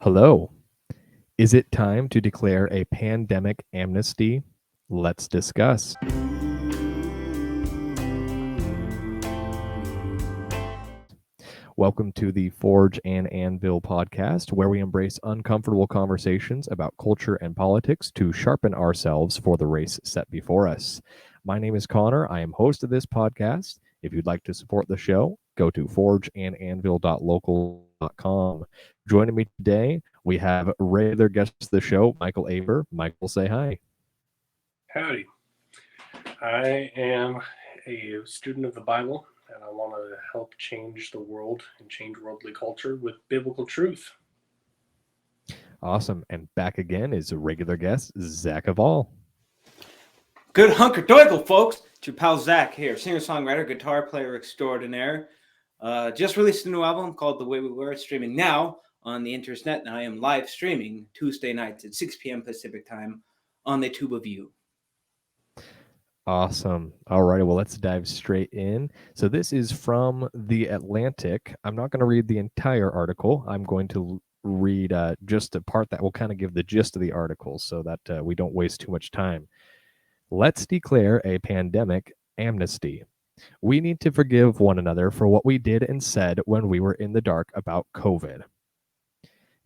Hello. Is it time to declare a pandemic amnesty? Let's discuss. Welcome to the Forge and Anvil podcast, where we embrace uncomfortable conversations about culture and politics to sharpen ourselves for the race set before us. My name is Connor. I am host of this podcast. If you'd like to support the show, go to forgeandanvil.local.com. Joining me today, we have regular guest of the show, Michael Aber. Michael, say hi. Howdy. I am a student of the Bible, and I want to help change the world and change worldly culture with biblical truth. Awesome. And back again is a regular guest, Zach of All. Good hunker doigle, folks. It's your pal Zach here, singer-songwriter, guitar player extraordinaire. Just released a new album called The Way We Were. It's streaming now on the internet, and I am live streaming Tuesday nights at 6 p.m. Pacific time on the Tube of You. Awesome. All right. Well, let's dive straight in. So this is from The Atlantic. I'm not going to read the entire article. I'm going to read just a part that will kind of give the gist of the article so that we don't waste too much time. Let's declare a pandemic amnesty. We need to forgive one another for what we did and said when we were in the dark about COVID.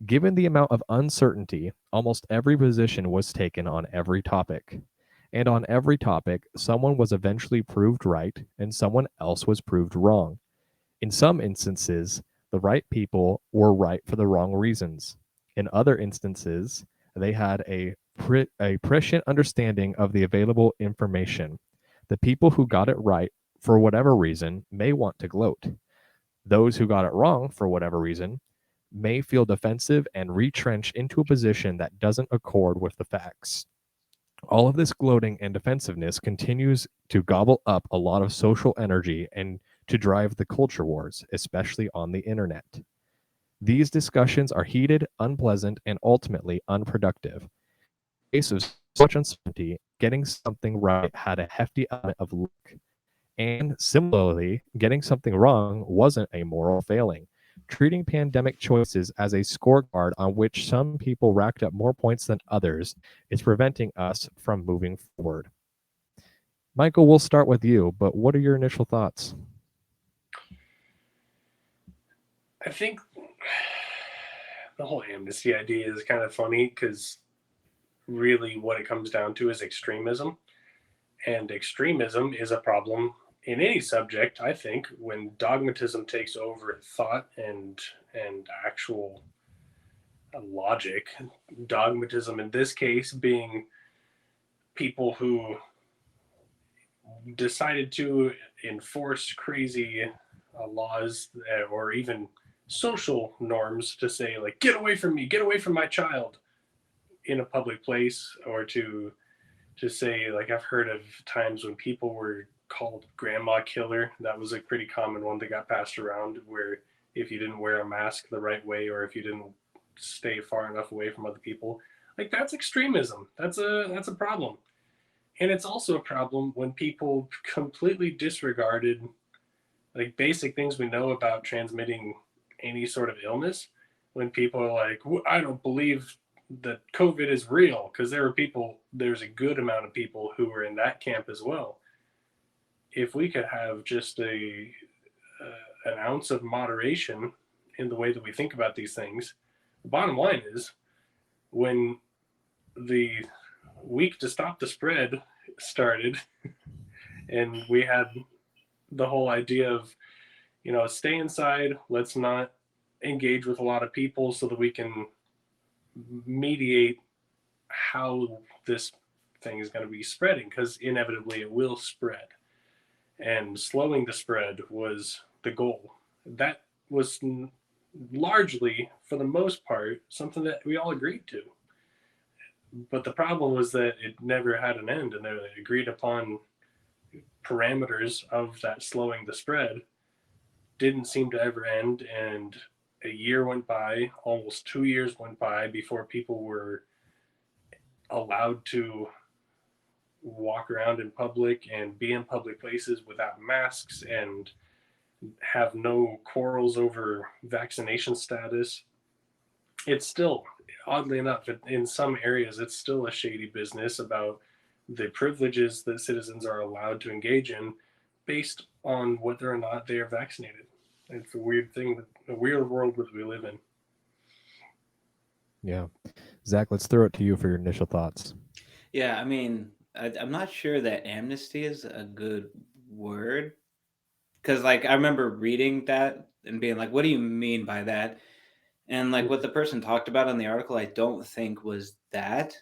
Given the amount of uncertainty, almost every position was taken on every topic. And on every topic, someone was eventually proved right and someone else was proved wrong. In some instances, the right people were right for the wrong reasons. In other instances, they had a prescient understanding of the available information. The people who got it right, for whatever reason, may want to gloat. Those who got it wrong, for whatever reason, may feel defensive and retrench into a position that doesn't accord with the facts. All of this gloating and defensiveness continues to gobble up a lot of social energy and to drive the culture wars, especially on the internet. These discussions are heated, unpleasant, and ultimately unproductive. In the face of so much uncertainty, getting something right had a hefty element of luck. And similarly, getting something wrong wasn't a moral failing. Treating pandemic choices as a scorecard on which some people racked up more points than others is preventing us from moving forward. Michael, we'll start with you, but what are your initial thoughts? I think the whole amnesty idea is kind of funny because really what it comes down to is extremism. And extremism is a problem in any subject, I think, when dogmatism takes over thought and actual logic. Dogmatism in this case being people who decided to enforce crazy laws or even social norms to say, like, get away from me, get away from my child in a public place, or to say, like, I've heard of times when people were called grandma killer. That was a pretty common one that got passed around, where if you didn't wear a mask the right way, or if you didn't stay far enough away from other people, like, that's extremism. That's a problem. And it's also a problem when people completely disregarded, like, basic things we know about transmitting any sort of illness. When people are like, I don't believe that COVID is real, because there's a good amount of people who were in that camp as well. If we could have just an ounce of moderation in the way that we think about these things, the bottom line is, when the week to stop the spread started and we had the whole idea of, stay inside, let's not engage with a lot of people so that we can mediate how this thing is going to be spreading, because inevitably it will spread, and slowing the spread was the goal. That was largely, for the most part, something that we all agreed to. But the problem was that it never had an end, and they agreed upon parameters of that slowing the spread didn't seem to ever end. And a year went by, almost 2 years went by before people were allowed to walk around in public and be in public places without masks and have no quarrels over vaccination status. it's still, oddly enough, in some areas, it's still a shady business about the privileges that citizens are allowed to engage in based on whether or not they are vaccinated. It's a weird thing, a weird world that we live in. Yeah. Zach, let's throw it to you for your initial thoughts. Yeah, I mean, I'm not sure that amnesty is a good word, because like I remember reading that and being like, "What do you mean by that?" And like what the person talked about in the article, I don't think was that.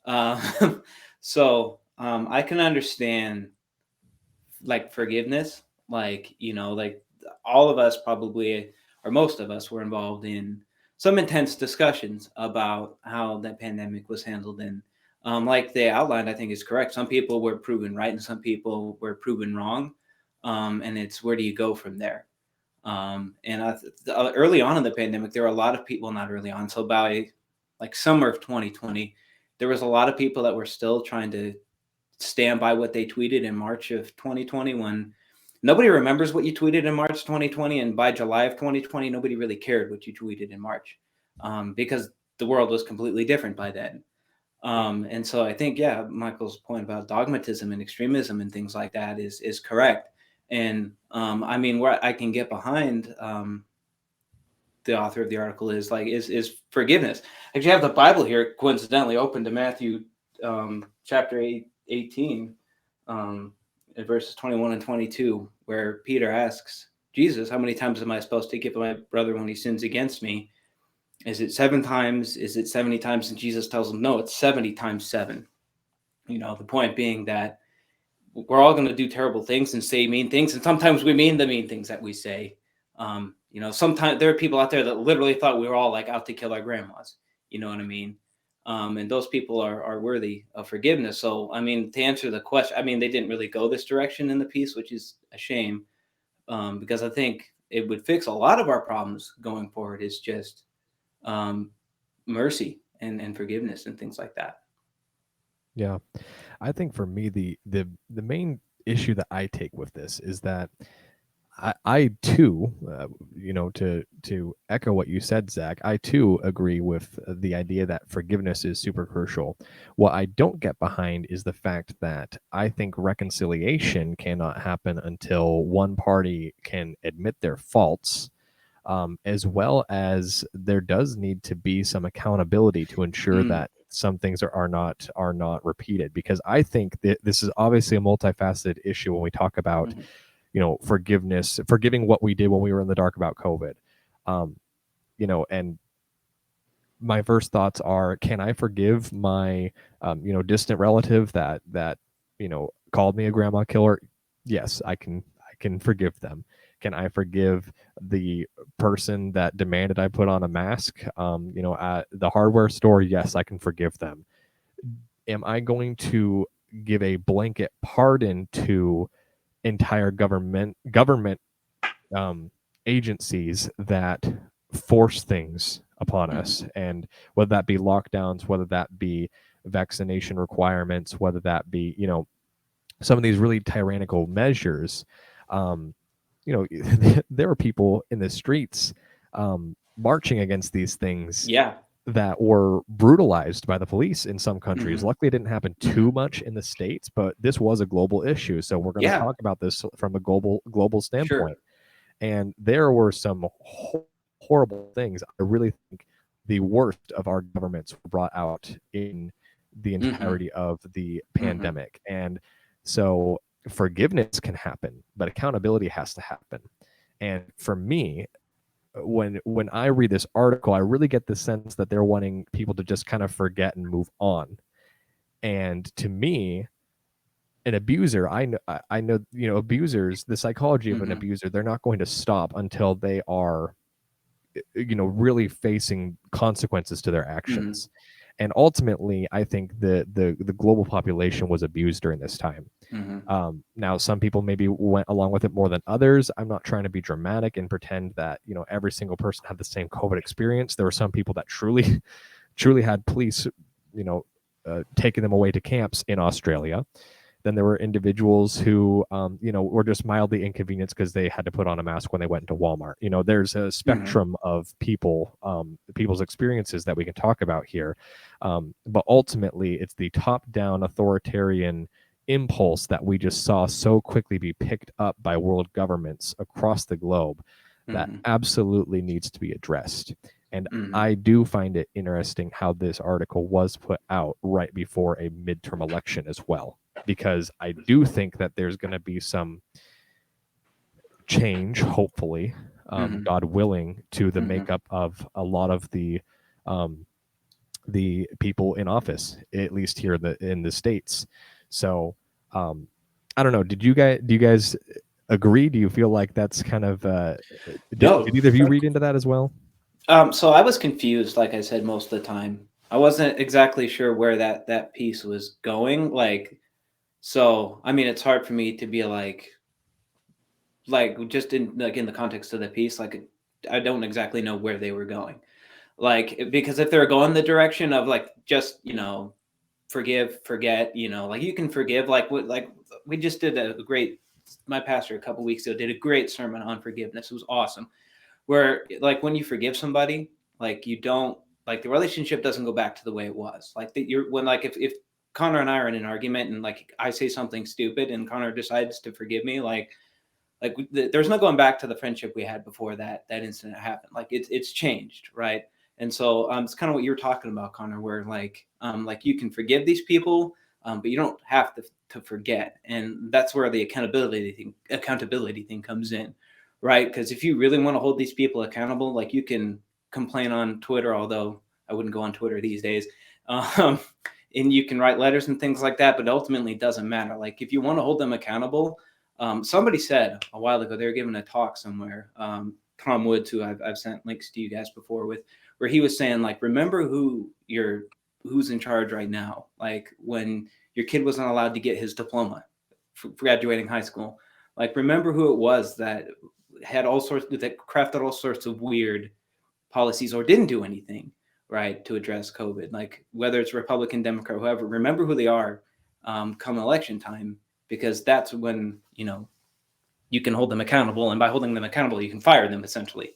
Um, I can understand like forgiveness, like like all of us probably, or most of us, were involved in some intense discussions about how that pandemic was handled. And like they outlined, I think is correct. Some people were proven right and some people were proven wrong. And it's where do you go from there? Early on in the pandemic, there were a lot of people, not early on, so by like summer of 2020, there was a lot of people that were still trying to stand by what they tweeted in March of 2020, when nobody remembers what you tweeted in March 2020. And by July of 2020, nobody really cared what you tweeted in March, because the world was completely different by then. And so I think, yeah, Michael's point about dogmatism and extremism and things like that is correct. And I mean, where I can get behind the author of the article is forgiveness. I actually have the Bible here, coincidentally, open to Matthew chapter 18, in verses 21 and 22, where Peter asks Jesus, "How many times am I supposed to give my brother when he sins against me? Is it 7 times? Is it 70 times?" And Jesus tells him, "No, it's 70 times 7." The point being that we're all going to do terrible things and say mean things, and sometimes we mean the mean things that we say. Sometimes there are people out there that literally thought we were all like out to kill our grandmas. You know what I mean? And those people are worthy of forgiveness. So, I mean, to answer the question, I mean, they didn't really go this direction in the piece, which is a shame, because I think it would fix a lot of our problems going forward. Is just mercy and forgiveness and things like that. Yeah. I think for me the main issue that I take with this is that I too, to echo what you said, Zach, I too agree with the idea that forgiveness is super crucial. What I don't get behind is the fact that I think reconciliation cannot happen until one party can admit their faults, as well as there does need to be some accountability to ensure that some things are not repeated. Because I think that this is obviously a multifaceted issue when we talk about forgiveness, forgiving what we did when we were in the dark about COVID. And my first thoughts are, can I forgive my distant relative that called me a grandma killer? Yes, I can forgive them. Can I forgive the person that demanded I put on a mask at the hardware store? Yes, I can forgive them. Am I going to give a blanket pardon to entire government agencies that force things upon us? And whether that be lockdowns, whether that be vaccination requirements, whether that be some of these really tyrannical measures, there are people in the streets marching against these things, Yeah. that were brutalized by the police in some countries. Luckily, it didn't happen too much in the States, but this was a global issue. So we're going to talk about this from a global standpoint. Sure. And there were some horrible things. I really think the worst of our governments were brought out in the entirety of the pandemic. And so forgiveness can happen, but accountability has to happen. And for me, when I read this article, I really get the sense that they're wanting people to just kind of forget and move on. And to me, an abuser, I know, abusers, the psychology of an abuser, they're not going to stop until they are, really facing consequences to their actions. And ultimately, I think the global population was abused during this time. Now, some people maybe went along with it more than others. I'm not trying to be dramatic and pretend that every single person had the same COVID experience. There were some people that truly had police taking them away to camps in Australia. Then there were individuals who, were just mildly inconvenienced because they had to put on a mask when they went into Walmart. There's a spectrum of people, people's experiences that we can talk about here. But ultimately, it's the top-down authoritarian impulse that we just saw so quickly be picked up by world governments across the globe that absolutely needs to be addressed. And I do find it interesting how this article was put out right before a midterm election as well, because I do think that there's going to be some change, hopefully, God willing, to the makeup of a lot of the people in office, at least here in the States. So I don't know. Do you guys agree? Do you feel like that's kind of did either of you read into that as well? So I was confused, like I said, most of the time. I wasn't exactly sure where that piece was going. So I mean, it's hard for me to be like just in the context of the piece, like I don't exactly know where they were going. Because if they're going the direction of just forgive, forget, you can forgive, we just did my pastor a couple weeks ago did a great sermon on forgiveness. It was awesome. Where when you forgive somebody, you don't the relationship doesn't go back to the way it was. If Connor and I are in an argument and I say something stupid and Connor decides to forgive me, there's no going back to the friendship we had before that incident happened. It's changed, right? And so it's kind of what you were talking about, Connor, where you can forgive these people, but you don't have to forget. And that's where the accountability thing comes in, right? Because if you really want to hold these people accountable, you can complain on Twitter, although I wouldn't go on Twitter these days. And you can write letters and things like that, but ultimately it doesn't matter. If you want to hold them accountable, somebody said a while ago, they were giving a talk somewhere, Tom Woods, who I've sent links to you guys before with, where he was saying, remember who's in charge right now. When your kid wasn't allowed to get his diploma for graduating high school, remember who it was that had that crafted all sorts of weird policies or didn't do anything, right, to address COVID, whether it's Republican, Democrat, whoever, remember who they are come election time, because that's when, you can hold them accountable. And by holding them accountable, you can fire them essentially.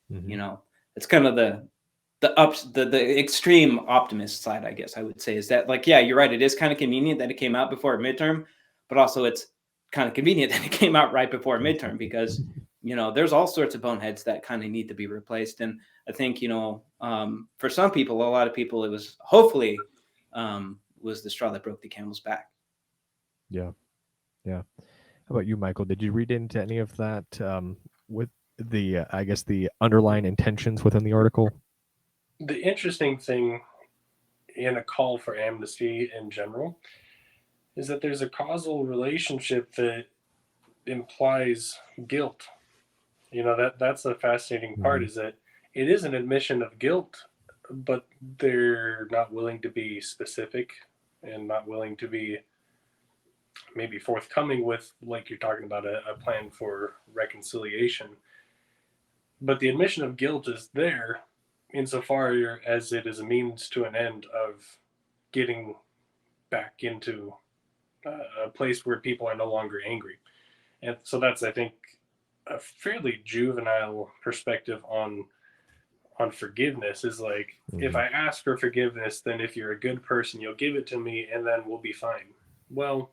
It's kind of the extreme optimist side, I guess I would say, is that yeah, you're right. It is kind of convenient that it came out before a midterm, but also it's kind of convenient that it came out right before a midterm, because, there's all sorts of boneheads that kind of need to be replaced. And I think, for some people, a lot of people, it was hopefully was the straw that broke the camel's back. Yeah. How about you, Michael? Did you read into any of that with the, I guess, the underlying intentions within the article? The interesting thing in a call for amnesty in general is that there's a causal relationship that implies guilt. That's the fascinating part, is that it is an admission of guilt, but they're not willing to be specific and not willing to be maybe forthcoming with, like you're talking about, a plan for reconciliation. But the admission of guilt is there insofar as it is a means to an end of getting back into a place where people are no longer angry. And so that's, I think, a fairly juvenile perspective on forgiveness, is if I ask for forgiveness, then if you're a good person, you'll give it to me and then we'll be fine. Well,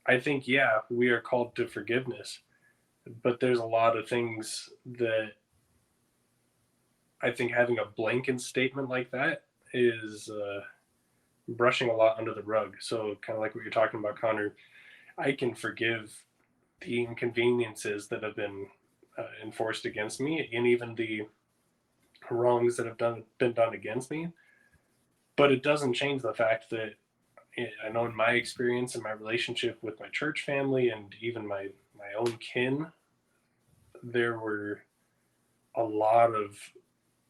I think, yeah, we are called to forgiveness, but there's a lot of things that I think having a blanket statement like that is brushing a lot under the rug. So kind of like what you're talking about, Connor, I can forgive the inconveniences that have been enforced against me, and even the wrongs that have been done against me. But it doesn't change the fact that I know in my experience and my relationship with my church family and even my own kin, there were a lot of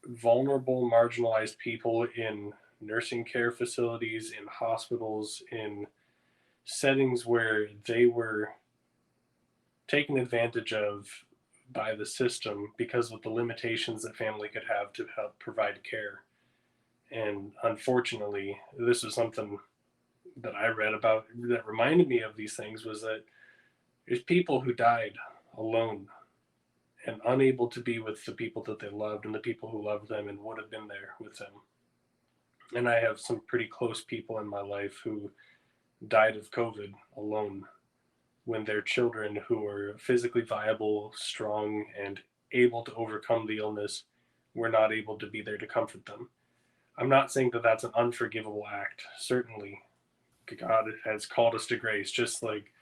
vulnerable, marginalized people in nursing care facilities, in hospitals, in settings where they were taken advantage of by the system because of the limitations that family could have to help provide care. And unfortunately, this is something that I read about that reminded me of these things was that there's people who died alone and unable to be with the people that they loved and the people who loved them and would have been there with them. And I have some pretty close people in my life who died of COVID alone when their children, who were physically viable, strong, and able to overcome the illness, were not able to be there to comfort them. I'm not saying that that's an unforgivable act. Certainly, God has called us to grace, just like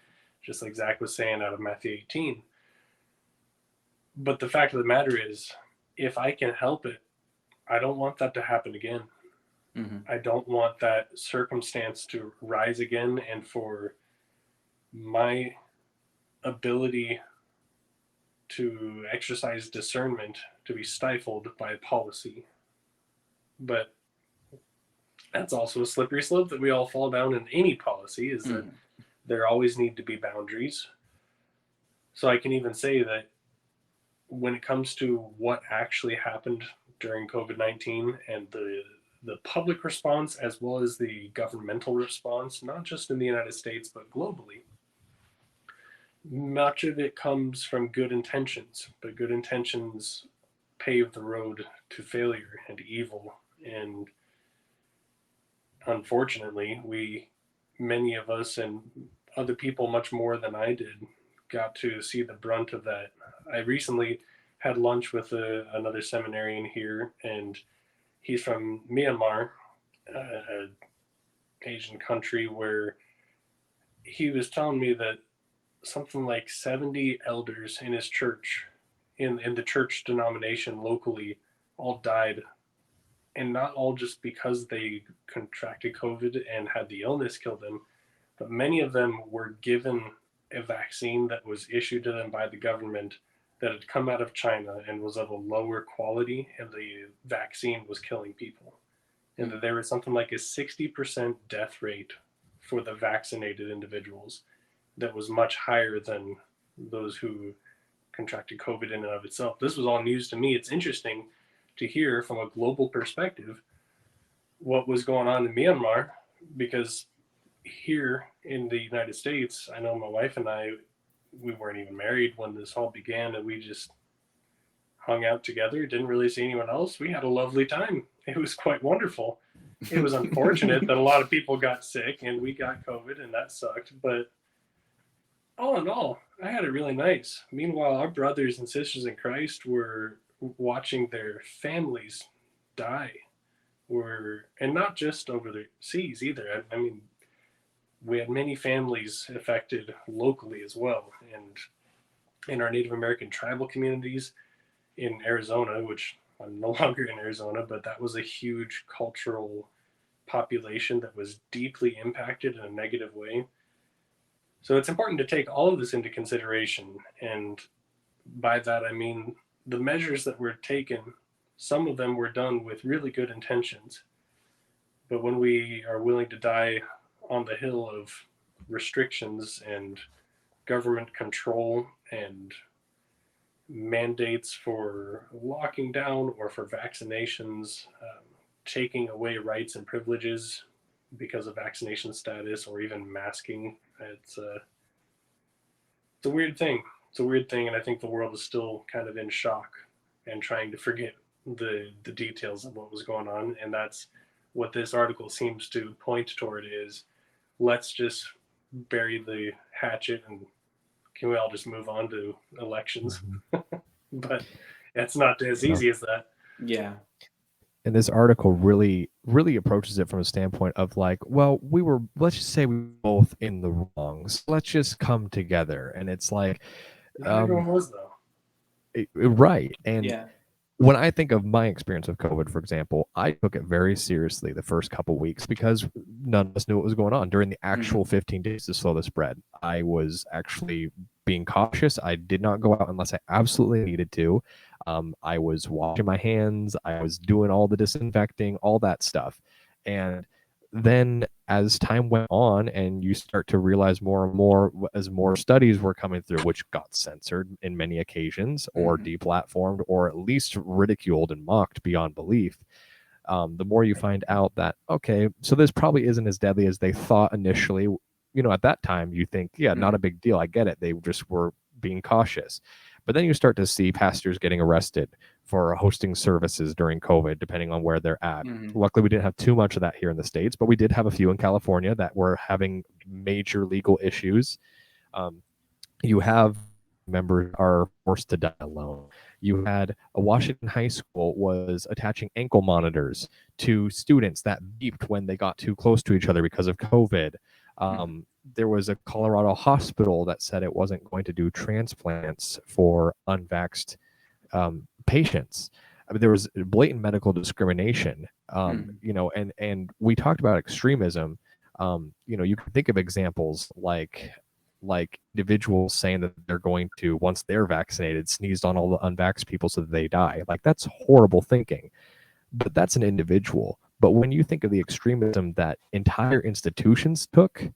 Zach was saying out of Matthew 18. But the fact of the matter is, if I can help it, I don't want that to happen again. Mm-hmm. I don't want that circumstance to rise again, and for my ability to exercise discernment to be stifled by policy. But that's also a slippery slope that we all fall down in any policy, is that there always need to be boundaries. So I can even say that when it comes to what actually happened during COVID-19 and the public response as well as the governmental response, not just in the United States, but globally, much of it comes from good intentions, but good intentions pave the road to failure and evil. And unfortunately, many of us and other people much more than I did got to see the brunt of that. I recently had lunch with another seminarian here, and he's from Myanmar, an Asian country, where he was telling me that something like 70 elders in his church, in the church denomination locally, all died. And not all just because they contracted COVID and had the illness kill them, but many of them were given a vaccine that was issued to them by the government that had come out of China and was of a lower quality, and the vaccine was killing people. And that there was something like a 60% death rate for the vaccinated individuals that was much higher than those who contracted COVID in and of itself. This was all news to me. It's interesting to hear from a global perspective what was going on in Myanmar, because here in the United States, I know my wife and I, we weren't even married when this all began, and we just hung out together, didn't really see anyone else. We had a lovely time. It was quite wonderful. It was unfortunate that a lot of people got sick and we got COVID, and that sucked. But all in all, I had it really nice. Meanwhile, our brothers and sisters in Christ were watching their families die. And not just over the seas either. I mean, we had many families affected locally as well. And in our Native American tribal communities in Arizona, which I'm no longer in Arizona, but that was a huge cultural population that was deeply impacted in a negative way. So it's important to take all of this into consideration. And by that, I mean the measures that were taken, some of them were done with really good intentions. But when we are willing to die on the hill of restrictions and government control and mandates for locking down or for vaccinations, taking away rights and privileges because of vaccination status, or even masking, it's a weird thing. It's a weird thing, and I think the world is still kind of in shock and trying to forget the details of what was going on. And that's what this article seems to point toward, is let's just bury the hatchet and can we all just move on to elections? But it's not as easy as that. Yeah. And this article really approaches it from a standpoint of like, well, let's just say we were both in the wrongs. Let's just come together. And it's like, Not everyone was, though. Right. And Yeah. when I think of my experience with COVID, for example, I took it very seriously the first couple weeks because none of us knew what was going on during the actual 15 days to slow the spread. I was actually being cautious. I did not go out unless I absolutely needed to. I was washing my hands. I was doing all the disinfecting, all that stuff. And then as time went on and you start to realize more and more as more studies were coming through, which got censored in many occasions or deplatformed or at least ridiculed and mocked beyond belief, the more you find out that, okay, so this probably isn't as deadly as they thought initially. At that time you think, yeah, not a big deal. I get it. They just were being cautious. But then you start to see pastors getting arrested for hosting services during COVID, depending on where they're at. Luckily, we didn't have too much of that here in the States, but we did have a few in California that were having major legal issues. You have members are forced to die alone. You had a Washington high school was attaching ankle monitors to students that beeped when they got too close to each other because of COVID. There was a Colorado hospital that said it wasn't going to do transplants for unvaxxed patients. I mean, there was blatant medical discrimination. And we talked about extremism. You can think of examples like individuals saying that they're going to, once they're vaccinated, sneezed on all the unvaxxed people so that they die. Like, that's horrible thinking. But that's an individual. But when you think of the extremism that entire institutions took,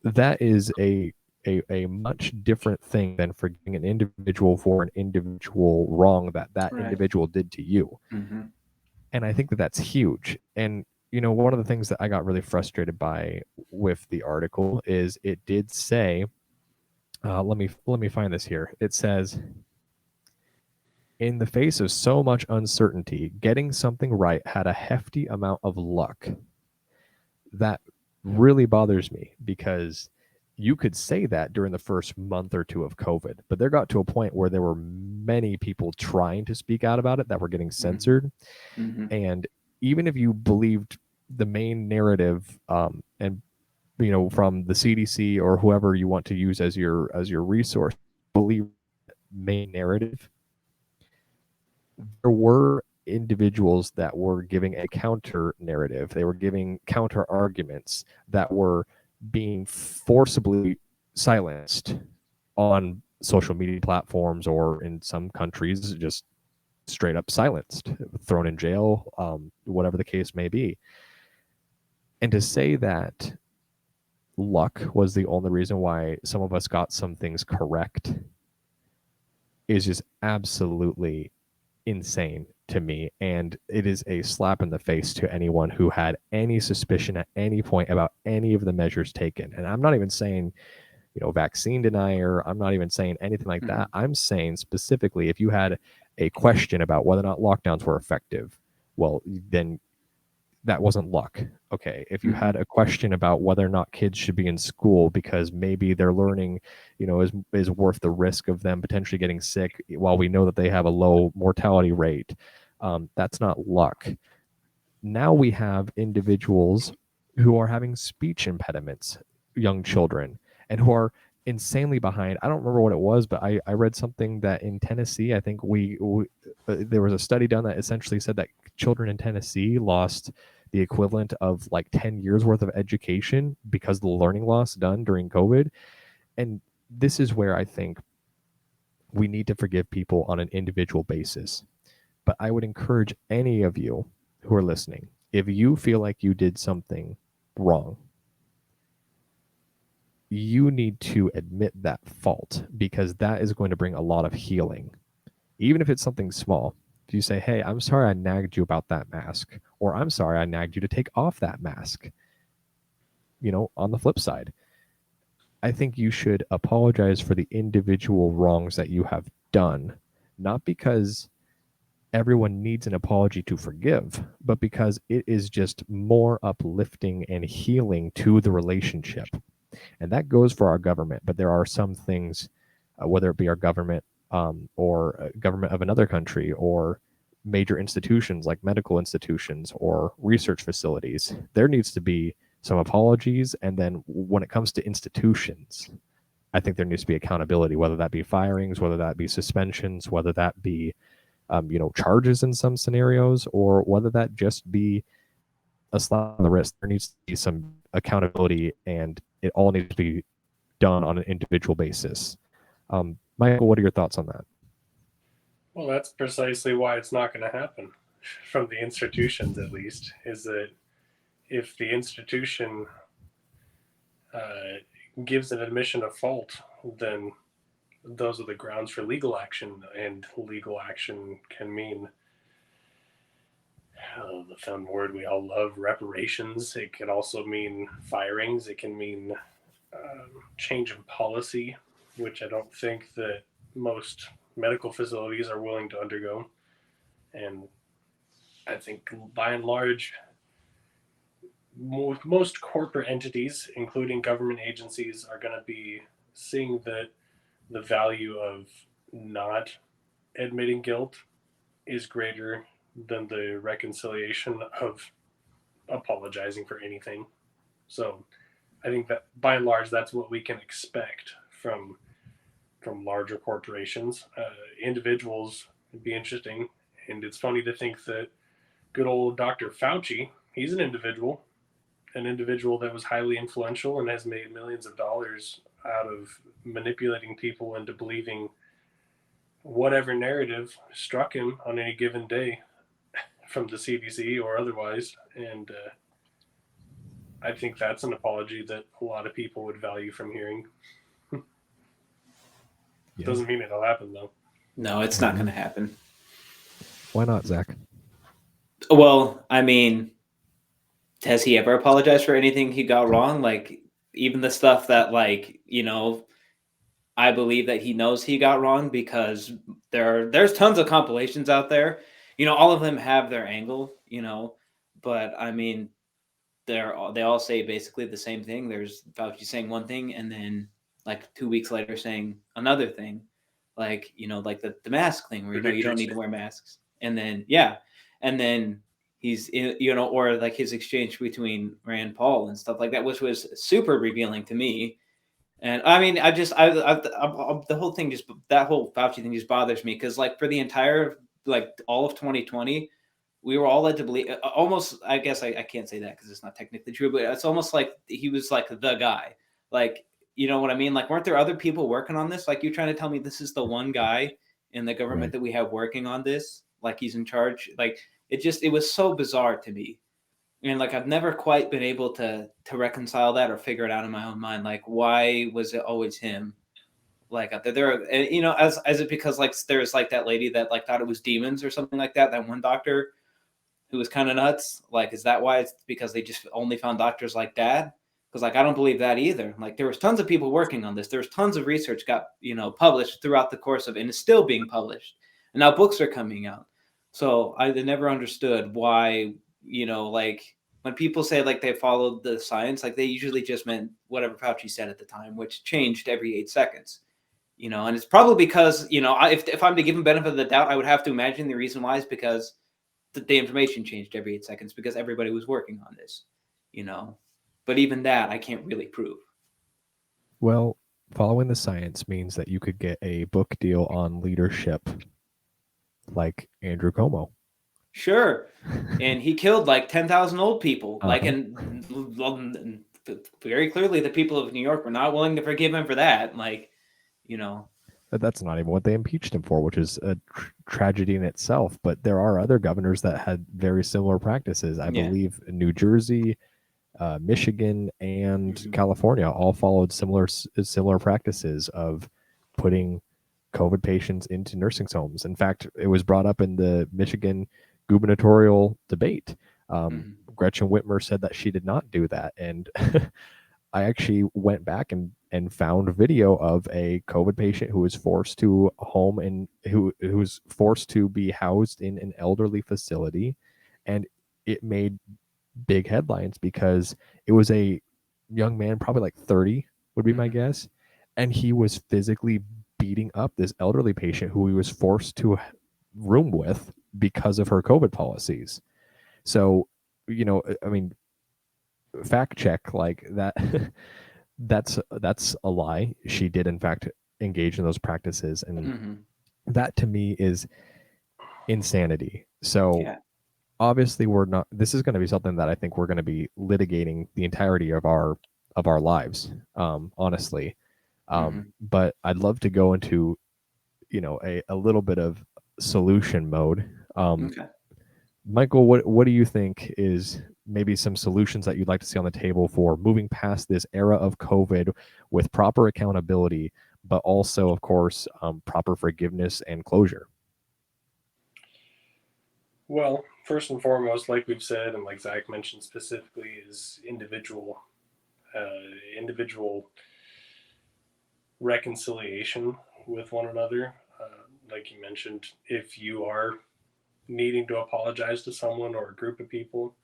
that is a much different thing than forgiving an individual for an individual wrong that Right. individual did to you. And I think that that's huge. And one of the things that I got really frustrated by with the article is it did say, let me find this here. It says, in the face of so much uncertainty, getting something right had a hefty amount of luck. That really bothers me, because you could say that during the first month or two of COVID, but there got to a point where there were many people trying to speak out about it that were getting censored. And even if you believed the main narrative, and from the CDC or whoever you want to use as your resource, believe main narrative, there were individuals that were giving a counter narrative. They were giving counter arguments that were being forcibly silenced on social media platforms, or in some countries just straight up silenced, thrown in jail, whatever the case may be. And to say that luck was the only reason why some of us got some things correct is just absolutely insane to me. And it is a slap in the face to anyone who had any suspicion at any point about any of the measures taken. And I'm not even saying, vaccine denier. I'm not even saying anything like that. I'm saying specifically, if you had a question about whether or not lockdowns were effective, well, then that wasn't luck. Okay. If you had a question about whether or not kids should be in school because maybe their learning, is worth the risk of them potentially getting sick, while we know that they have a low mortality rate, that's not luck. Now we have individuals who are having speech impediments, young children, and who are insanely behind. I don't remember what it was, but I read something that in Tennessee, I think there was a study done that essentially said that children in Tennessee lost the equivalent of like 10 years worth of education because of the learning loss done during COVID. And this is where I think we need to forgive people on an individual basis. But I would encourage any of you who are listening, if you feel like you did something wrong, you need to admit that fault, because that is going to bring a lot of healing. Even if it's something small. If you say, hey, I'm sorry I nagged you about that mask, or I'm sorry I nagged you to take off that mask. On the flip side, I think you should apologize for the individual wrongs that you have done, not because everyone needs an apology to forgive, but because it is just more uplifting and healing to the relationship. And that goes for our government. But there are some things, whether it be our government, or government of another country, or major institutions like medical institutions or research facilities, there needs to be some apologies. And then when it comes to institutions, I think there needs to be accountability, whether that be firings, whether that be suspensions, whether that be charges in some scenarios, or whether that just be a slap on the wrist. There needs to be some accountability, and it all needs to be done on an individual basis. Michael, what are your thoughts on that? Well, that's precisely why it's not going to happen, from the institutions at least, is that if the institution gives an admission of fault, then those are the grounds for legal action, and legal action can mean the fun word we all love, reparations. It could also mean firings. It can mean change in policy, which I don't think that most medical facilities are willing to undergo. And I think by and large, most corporate entities, including government agencies, are going to be seeing that the value of not admitting guilt is greater than the reconciliation of apologizing for anything. So I think that by and large, that's what we can expect from larger corporations. Individuals would be interesting, and it's funny to think that good old Dr. Fauci, he's an individual that was highly influential and has made millions of dollars out of manipulating people into believing whatever narrative struck him on any given day from the CDC or otherwise. And I think that's an apology that a lot of people would value from hearing. Yeah. Doesn't mean it'll happen, though. No, it's not going to happen. Why not, Zach? Well, I mean, has he ever apologized for anything he got wrong? Like, even the stuff that, like, you know, I believe that he knows he got wrong, because there's tons of compilations out there. You know, all of them have their angle, you know, but I mean, they all say basically the same thing. There's Fauci saying one thing, and then like 2 weeks later saying another thing, like, you know, like the mask thing where, you know, you don't need to wear masks. And then, yeah. And then he's, you know, or like his exchange between Rand Paul and stuff like that, which was super revealing to me. And I mean, the whole thing, just that whole Fauci thing just bothers me, because like for the entire, like all of 2020, we were all led to believe, almost, I guess I can't say that because it's not technically true, but it's almost like he was like the guy. Like, you know what I mean? Like, weren't there other people working on this? Like, you're trying to tell me this is the one guy in the government Right. that we have working on this? Like, he's in charge? Like, it was so bizarre to me. And like, I've never quite been able to reconcile that or figure it out in my own mind. Like, why was it always him? Like, there, you know, as it, because like there's like that lady that like thought it was demons or something like that. That one doctor who was kind of nuts. Like, is that why? It's because they just only found doctors like that? Because like, I don't believe that either. Like, there was tons of people working on this. There's tons of research got, you know, published throughout the course of, and is still being published. And now books are coming out. So I never understood why, you know, like when people say like they followed the science, like they usually just meant whatever Fauci said at the time, which changed every 8 seconds. You know, and it's probably because, you know, if I'm to give him benefit of the doubt, I would have to imagine the reason why is because the information changed every 8 seconds, because everybody was working on this, you know. But even that, I can't really prove. Well, following the science means that you could get a book deal on leadership like Andrew Cuomo. Sure. And he killed like 10,000 old people. Like, and very clearly the people of New York were not willing to forgive him for that. Like, you know. But that's not even what they impeached him for, which is a tragedy in itself. But there are other governors that had very similar practices. I believe New Jersey, Michigan, and California all followed similar practices of putting COVID patients into nursing homes. In fact, it was brought up in the Michigan gubernatorial debate. Gretchen Whitmer said that she did not do that. And I actually went back and found video of a COVID patient who was forced to home and who was forced to be housed in an elderly facility. And it made big headlines because it was a young man, probably like 30 would be my guess. And he was physically beating up this elderly patient who he was forced to room with because of her COVID policies. So, you know, I mean, fact check like that. that's a lie. She did in fact engage in those practices, and that to me is insanity. So obviously we're not, this is going to be something that I think we're going to be litigating the entirety of our lives, honestly. But I'd love to go into, you know, a little bit of solution mode. Michael, what do you think is maybe some solutions that you'd like to see on the table for moving past this era of COVID with proper accountability, but also, of course, proper forgiveness and closure? Well, first and foremost, like we've said, and like Zach mentioned specifically, is individual reconciliation with one another. Like you mentioned, if you are needing to apologize to someone or a group of people,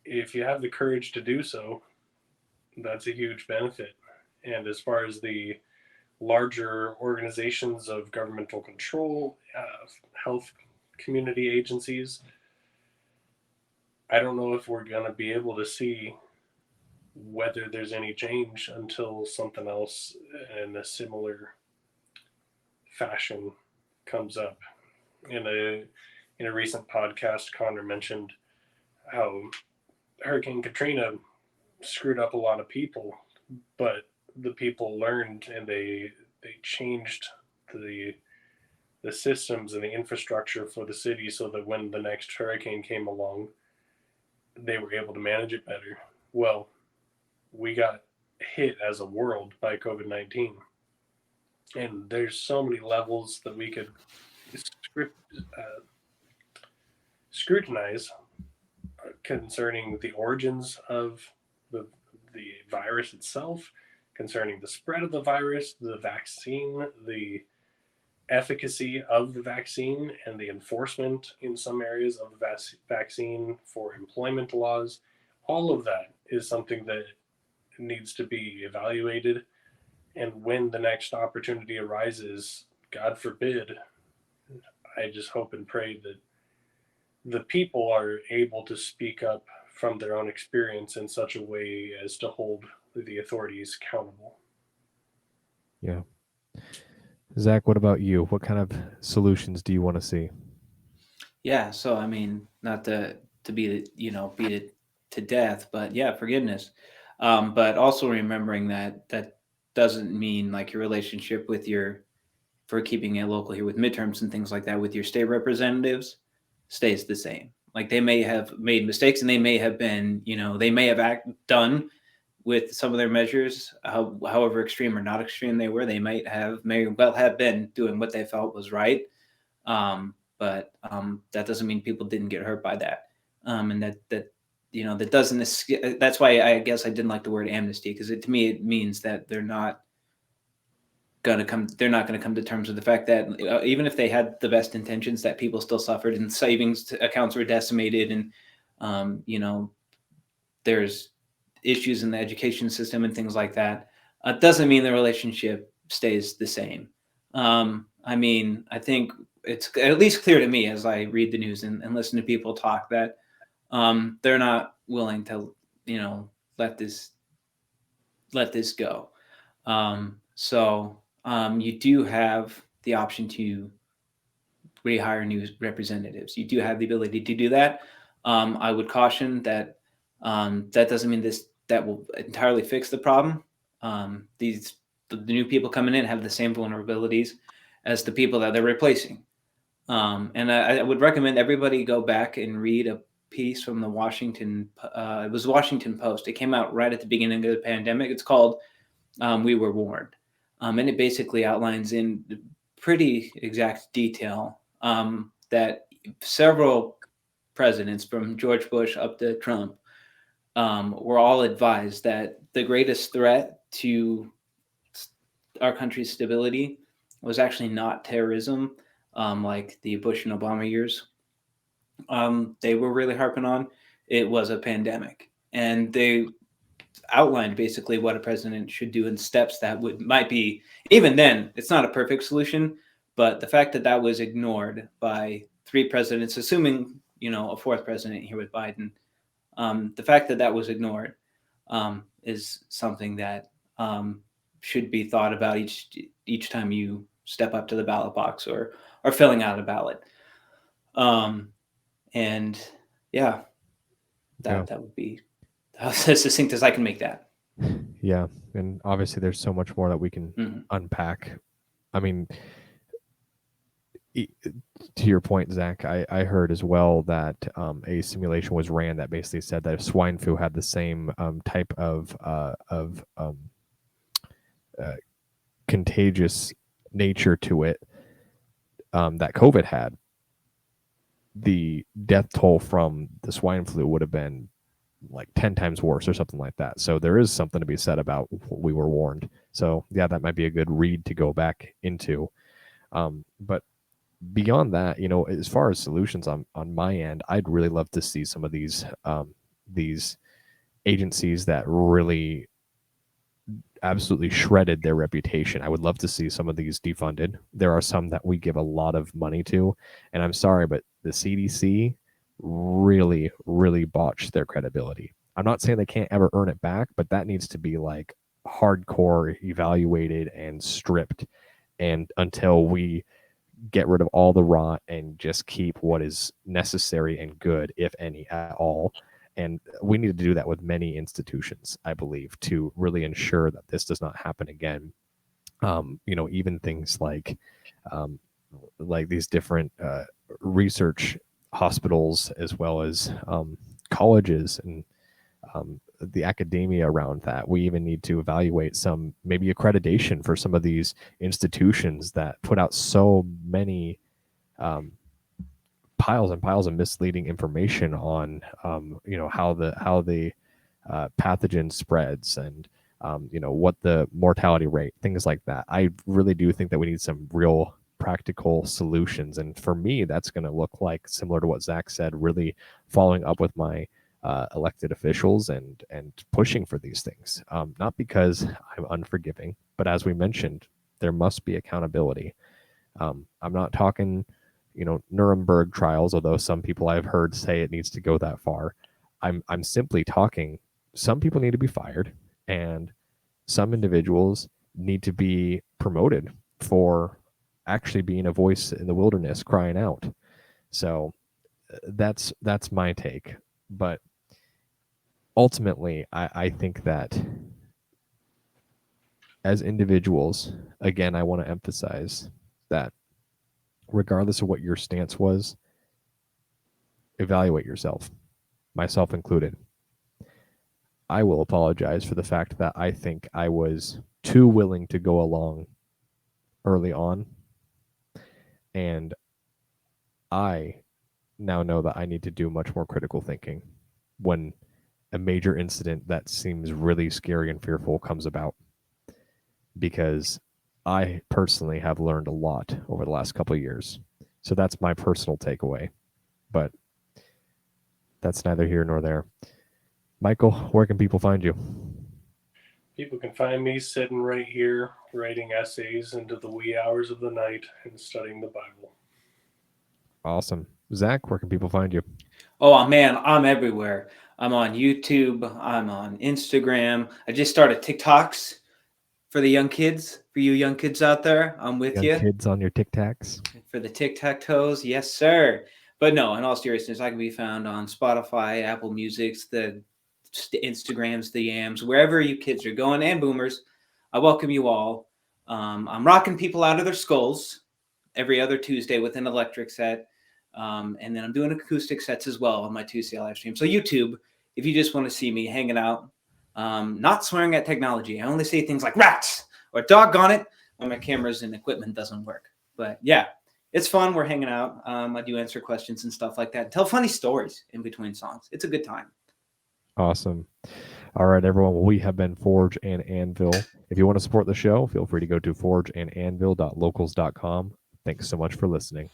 if you have the courage to do so, that's a huge benefit. And as far as the larger organizations of governmental control, health community agencies, I don't know if we're going to be able to see whether there's any change until something else in a similar fashion comes up. In a recent podcast, Connor mentioned how Hurricane Katrina screwed up a lot of people, but the people learned and they changed the systems and the infrastructure for the city so that when the next hurricane came along, they were able to manage it better. Well, we got hit as a world by COVID-19, and there's so many levels that we could scrutinize concerning the origins of the virus itself, concerning the spread of the virus, the vaccine, the efficacy of the vaccine, and the enforcement in some areas of the vaccine for employment laws. All of that is something that needs to be evaluated. And when the next opportunity arises, God forbid, I just hope and pray that the people are able to speak up from their own experience in such a way as to hold the authorities accountable. Yeah. Zach, what about you? What kind of solutions do you want to see? Yeah, so I mean, not to beat it to death, but yeah, forgiveness. But also remembering that doesn't mean like your relationship with your, for keeping it local here with midterms and things like that, with your state representatives stays the same. Like they may have made mistakes and they may have been, they may have done with some of their measures, however extreme or not extreme they were, they may well have been doing what they felt was right. But that doesn't mean people didn't get hurt by that. And that doesn't. That's why I guess I didn't like the word amnesty, because to me it means that they're not going to come to terms with the fact that even if they had the best intentions, that people still suffered and savings accounts were decimated, and there's issues in the education system and things like that. Doesn't mean the relationship stays the same. I mean, I think it's at least clear to me as I read the news and listen to people talk that they're not willing to, let this go. So you do have the option to rehire new representatives. You do have the ability to do that. I would caution that that doesn't mean that will entirely fix the problem. The new people coming in have the same vulnerabilities as the people that they're replacing. And I would recommend everybody go back and read a piece from the Washington. It was the Washington Post. It came out right at the beginning of the pandemic. It's called "We Were Warned," and it basically outlines in pretty exact detail that several presidents, from George Bush up to Trump, were all advised that the greatest threat to our country's stability was actually not terrorism, like the Bush and Obama years. They were really harping on. It was a pandemic, and they outlined basically what a president should do and steps that might be. Even then, it's not a perfect solution, but the fact that that was ignored by three presidents, assuming a fourth president here with Biden, the fact that that was ignored is something that should be thought about each time you step up to the ballot box or filling out a ballot. And yeah, that would be as succinct as I can make that. Yeah, and obviously there's so much more that we can unpack. I mean, to your point, Zach, I heard as well that a simulation was ran that basically said that if swine flu had the same type of contagious nature to it that COVID had, the death toll from the swine flu would have been like 10 times worse or something like that. So there is something to be said about we were warned. So yeah, that might be a good read to go back into. But beyond that, as far as solutions on my end, I'd really love to see some of these agencies that really absolutely shredded their reputation. I would love to see some of these defunded. There are some that we give a lot of money to, and I'm sorry, but the CDC really, really botched their credibility. I'm not saying they can't ever earn it back, but that needs to be like hardcore evaluated and stripped. And until we get rid of all the rot and just keep what is necessary and good, if any at all. And we need to do that with many institutions, I believe, to really ensure that this does not happen again. Even things like these different research hospitals, as well as colleges and the academia around that. We even need to evaluate some maybe accreditation for some of these institutions that put out so many um, piles and piles of misleading information on how the pathogen spreads, and what the mortality rate, things like that. I really do think that we need some real practical solutions, and for me that's going to look like, similar to what Zach said, really following up with my elected officials and pushing for these things, not because I'm unforgiving, but as we mentioned, there must be accountability. I'm not talking Nuremberg trials, although some people I've heard say it needs to go that far. I'm simply talking, some people need to be fired, and some individuals need to be promoted for actually being a voice in the wilderness crying out. So that's my take. But ultimately, I think that as individuals, again, I want to emphasize that regardless of what your stance was, evaluate yourself, myself included. I will apologize for the fact that I think I was too willing to go along early on. And I now know that I need to do much more critical thinking when a major incident that seems really scary and fearful comes about. Because I personally have learned a lot over the last couple of years. So that's my personal takeaway. But that's neither here nor there. Michael, where can people find you? People can find me sitting right here writing essays into the wee hours of the night and studying the Bible. Awesome. Zach, where can people find you? Oh man, I'm everywhere. I'm on YouTube. I'm on Instagram. I just started TikToks for the young kids. For you young kids out there, I'm with Young you. kids on your Tic Tacs. For the tic-tac-toes, yes, sir. But no, in all seriousness, I can be found on Spotify, Apple Musics, the Instagrams, the Yams, wherever you kids are going, and boomers. I welcome you all. I'm rocking people out of their skulls every other Tuesday with an electric set. And then I'm doing acoustic sets as well on my Tuesday live stream. So YouTube, if you just want to see me hanging out, not swearing at technology. I only say things like rats or doggone it when my cameras and equipment doesn't work. But yeah, it's fun. We're hanging out. I do answer questions and stuff like that. Tell funny stories in between songs. It's a good time. Awesome. All right, everyone. Well, we have been Forge and Anvil. If you want to support the show, feel free to go to forgeandanvil.locals.com. Thanks so much for listening.